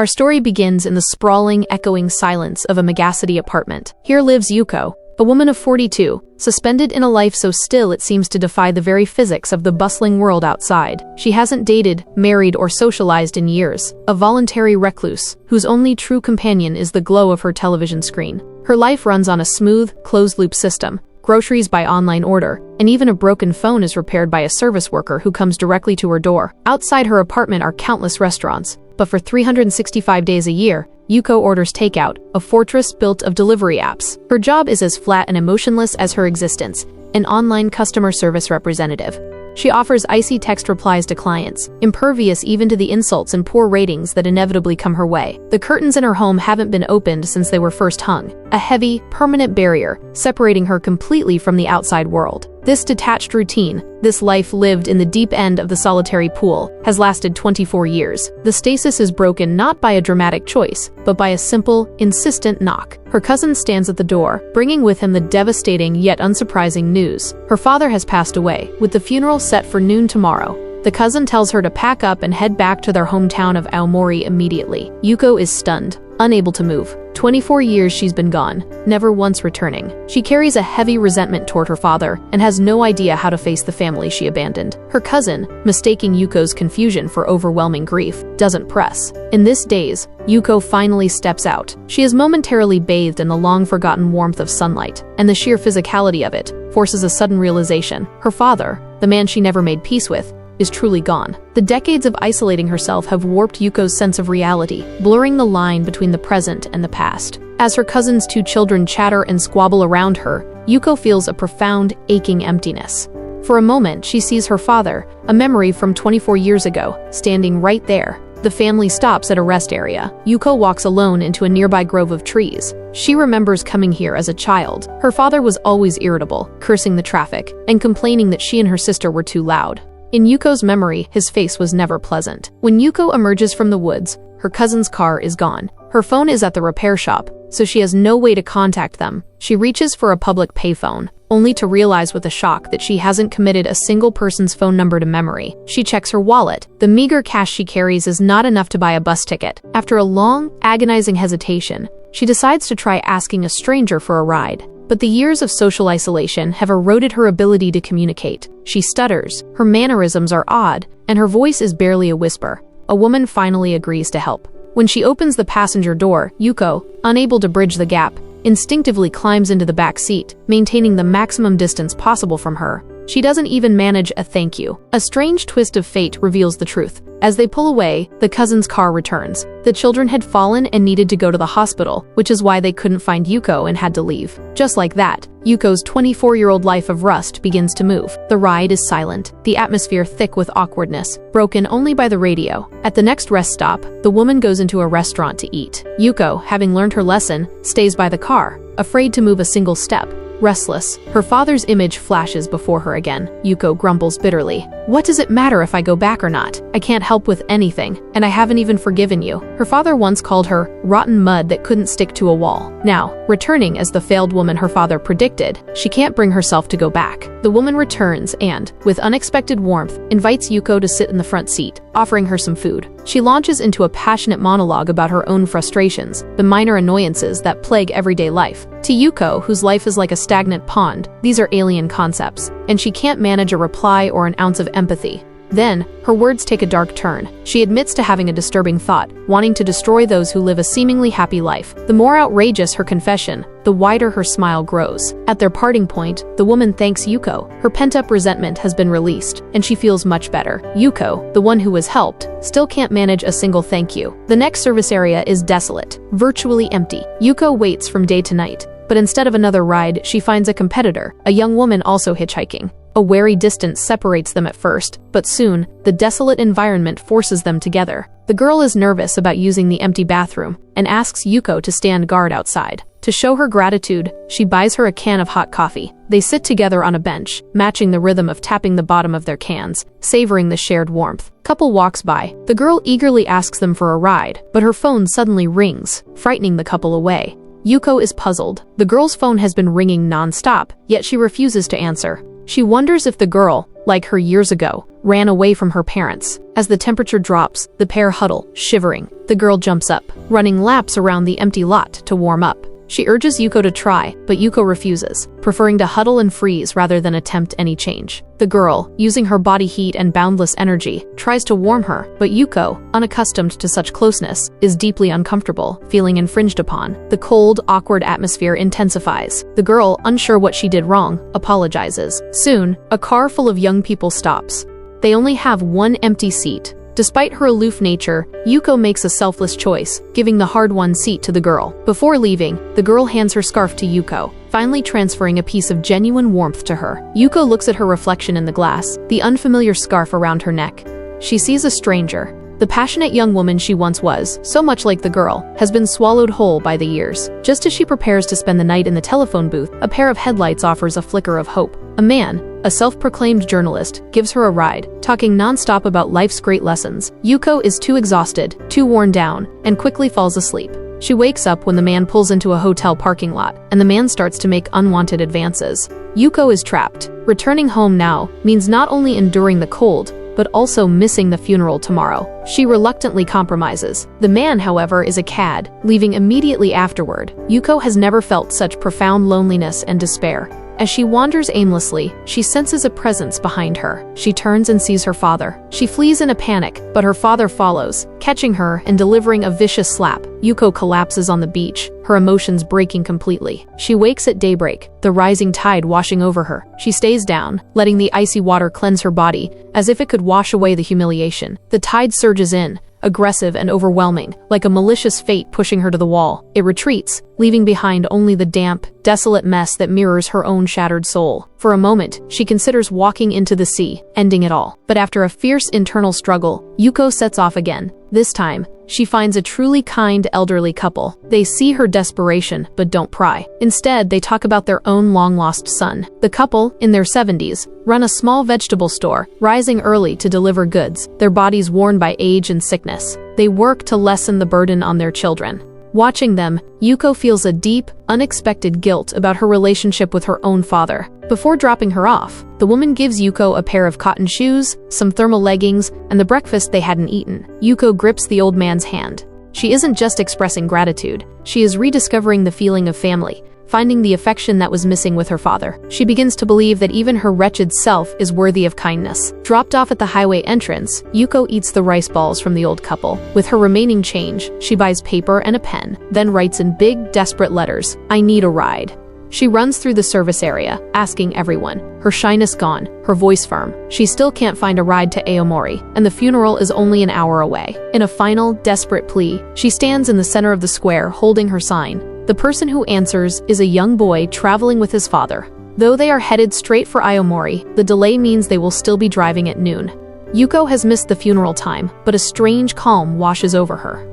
Our story begins in the sprawling, echoing silence of a megacity apartment. Here lives Yuko, a woman of 42, suspended in a life so still it seems to defy the very physics of the bustling world outside. She hasn't dated, married, or socialized in years, a voluntary recluse, whose only true companion is the glow of her television screen. Her life runs on a smooth, closed-loop system. Groceries by online order, and even a broken phone is repaired by a service worker who comes directly to her door. Outside her apartment are countless restaurants, but for 365 days a year, Yuko orders takeout, a fortress built of delivery apps. Her job is as flat and emotionless as her existence, an online customer service representative. She offers icy text replies to clients, impervious even to the insults and poor ratings that inevitably come her way. The curtains in her home haven't been opened since they were first hung, a heavy, permanent barrier separating her completely from the outside world. This detached routine, this life lived in the deep end of the solitary pool, has lasted 24 years. The stasis is broken not by a dramatic choice, but by a simple, insistent knock. Her cousin stands at the door, bringing with him the devastating yet unsurprising news. Her father has passed away, with the funeral set for noon tomorrow. The cousin tells her to pack up and head back to their hometown of Aomori immediately. Yuko is stunned, unable to move. 24 years she's been gone, never once returning. She carries a heavy resentment toward her father and has no idea how to face the family she abandoned. Her cousin, mistaking Yuko's confusion for overwhelming grief, doesn't press. In this daze, Yuko finally steps out. She is momentarily bathed in the long-forgotten warmth of sunlight, and the sheer physicality of it forces a sudden realization. Her father, the man she never made peace with, is truly gone. The decades of isolating herself have warped Yuko's sense of reality, blurring the line between the present and the past. As her cousin's two children chatter and squabble around her, Yuko feels a profound, aching emptiness. For a moment, she sees her father, a memory from 24 years ago, standing right there. The family stops at a rest area. Yuko walks alone into a nearby grove of trees. She remembers coming here as a child. Her father was always irritable, cursing the traffic, and complaining that she and her sister were too loud. In Yuko's memory, his face was never pleasant. When Yuko emerges from the woods, her cousin's car is gone. Her phone is at the repair shop, so she has no way to contact them. She reaches for a public payphone, only to realize with a shock that she hasn't committed a single person's phone number to memory. She checks her wallet. The meager cash she carries is not enough to buy a bus ticket. After a long, agonizing hesitation, she decides to try asking a stranger for a ride. But the years of social isolation have eroded her ability to communicate. She stutters, her mannerisms are odd, and her voice is barely a whisper. A woman finally agrees to help. When she opens the passenger door, Yuko, unable to bridge the gap, instinctively climbs into the back seat, maintaining the maximum distance possible from her. She doesn't even manage a thank you. A strange twist of fate reveals the truth. As they pull away, the cousin's car returns. The children had fallen and needed to go to the hospital, which is why they couldn't find Yuko and had to leave. Just like that, Yuko's 24-year-old life of rust begins to move. The ride is silent, the atmosphere thick with awkwardness, broken only by the radio. At the next rest stop, the woman goes into a restaurant to eat. Yuko, having learned her lesson, stays by the car, afraid to move a single step. Restless, her father's image flashes before her again. Yuko grumbles bitterly. What does it matter if I go back or not? I can't help with anything, and I haven't even forgiven you. Her father once called her rotten mud that couldn't stick to a wall. Now, returning as the failed woman her father predicted, she can't bring herself to go back. The woman returns and, with unexpected warmth, invites Yuko to sit in the front seat, offering her some food. She launches into a passionate monologue about her own frustrations, the minor annoyances that plague everyday life. To Yuko, whose life is like a stagnant pond, these are alien concepts, and she can't manage a reply or an ounce of empathy. Then, her words take a dark turn. She admits to having a disturbing thought, wanting to destroy those who live a seemingly happy life. The more outrageous her confession, the wider her smile grows. At their parting point, the woman thanks Yuko. Her pent-up resentment has been released, and she feels much better. Yuko, the one who was helped, still can't manage a single thank you. The next service area is desolate, virtually empty. Yuko waits from day to night, but instead of another ride, she finds a competitor, a young woman also hitchhiking. A wary distance separates them at first, but soon, the desolate environment forces them together. The girl is nervous about using the empty bathroom and asks Yuko to stand guard outside. To show her gratitude, she buys her a can of hot coffee. They sit together on a bench, matching the rhythm of tapping the bottom of their cans, savoring the shared warmth. Couple walks by. The girl eagerly asks them for a ride, but her phone suddenly rings, frightening the couple away. Yuko is puzzled. The girl's phone has been ringing non-stop, yet she refuses to answer. She wonders if the girl, like her years ago, ran away from her parents. As the temperature drops, the pair huddle, shivering. The girl jumps up, running laps around the empty lot to warm up. She urges Yuko to try, but Yuko refuses, preferring to huddle and freeze rather than attempt any change. The girl, using her body heat and boundless energy, tries to warm her, but Yuko, unaccustomed to such closeness, is deeply uncomfortable, feeling infringed upon. The cold, awkward atmosphere intensifies. The girl, unsure what she did wrong, apologizes. Soon, a car full of young people stops. They only have one empty seat. Despite her aloof nature, Yuko makes a selfless choice, giving the hard-won seat to the girl. Before leaving, the girl hands her scarf to Yuko, finally transferring a piece of genuine warmth to her. Yuko looks at her reflection in the glass, the unfamiliar scarf around her neck. She sees a stranger. The passionate young woman she once was, so much like the girl, has been swallowed whole by the years. Just as she prepares to spend the night in the telephone booth, a pair of headlights offers a flicker of hope. A man, a self-proclaimed journalist, gives her a ride, talking non-stop about life's great lessons. Yuko is too exhausted, too worn down, and quickly falls asleep. She wakes up when the man pulls into a hotel parking lot, and the man starts to make unwanted advances. Yuko is trapped. Returning home now means not only enduring the cold, but also missing the funeral tomorrow. She reluctantly compromises. The man, however, is a cad, leaving immediately afterward. Yuko has never felt such profound loneliness and despair. As she wanders aimlessly, she senses a presence behind her. She turns and sees her father. She flees in a panic, but her father follows, catching her and delivering a vicious slap. Yuko collapses on the beach, her emotions breaking completely. She wakes at daybreak, the rising tide washing over her. She stays down, letting the icy water cleanse her body, as if it could wash away the humiliation. The tide surges in, aggressive and overwhelming, like a malicious fate pushing her to the wall. It retreats, leaving behind only the damp, desolate mess that mirrors her own shattered soul. For a moment, she considers walking into the sea, ending it all. But after a fierce internal struggle, Yuko sets off again. This time, she finds a truly kind elderly couple. They see her desperation, but don't pry. Instead, they talk about their own long-lost son. The couple, in their 70s, run a small vegetable store, rising early to deliver goods, their bodies worn by age and sickness. They work to lessen the burden on their children. Watching them, Yuko feels a deep, unexpected guilt about her relationship with her own father. Before dropping her off, the woman gives Yuko a pair of cotton shoes, some thermal leggings, and the breakfast they hadn't eaten. Yuko grips the old man's hand. She isn't just expressing gratitude, she is rediscovering the feeling of family, finding the affection that was missing with her father. She begins to believe that even her wretched self is worthy of kindness. Dropped off at the highway entrance, Yuko eats the rice balls from the old couple. With her remaining change, she buys paper and a pen, then writes in big, desperate letters, "I need a ride." She runs through the service area, asking everyone, her shyness gone, her voice firm. She still can't find a ride to Aomori, and the funeral is only an hour away. In a final, desperate plea, she stands in the center of the square, holding her sign. The person who answers is a young boy traveling with his father. Though they are headed straight for Aomori, the delay means they will still be driving at noon. Yuko has missed the funeral time, but a strange calm washes over her.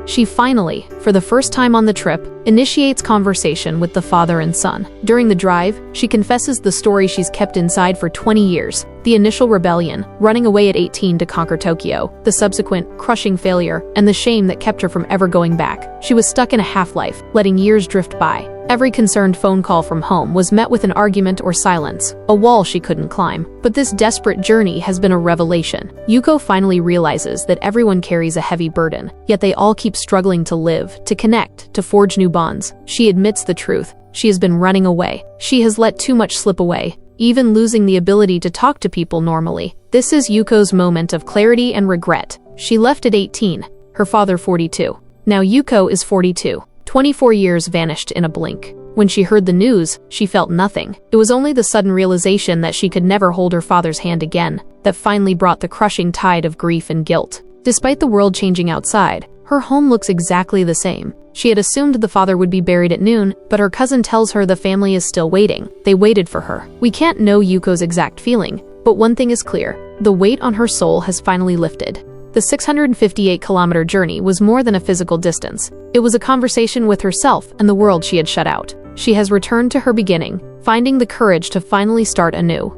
She finally, for the first time on the trip, initiates conversation with the father and son. During the drive, she confesses the story she's kept inside for 20 years. The initial rebellion, running away at 18 to conquer Tokyo, the subsequent, crushing failure, and the shame that kept her from ever going back. She was stuck in a half-life, letting years drift by. Every concerned phone call from home was met with an argument or silence, a wall she couldn't climb. But this desperate journey has been a revelation. Yuko finally realizes that everyone carries a heavy burden, yet they all keep struggling to live, to connect, to forge new bonds. She admits the truth. She has been running away. She has let too much slip away, even losing the ability to talk to people normally. This is Yuko's moment of clarity and regret. She left at 18, her father 42. Now Yuko is 42. 24 years vanished in a blink. When she heard the news, she felt nothing. It was only the sudden realization that she could never hold her father's hand again that finally brought the crushing tide of grief and guilt. Despite the world changing outside, her home looks exactly the same. She had assumed the father would be buried at noon, but her cousin tells her the family is still waiting. They waited for her. We can't know Yuko's exact feeling, but one thing is clear: the weight on her soul has finally lifted. The 658-kilometer journey was more than a physical distance. It was a conversation with herself and the world she had shut out. She has returned to her beginning, finding the courage to finally start anew.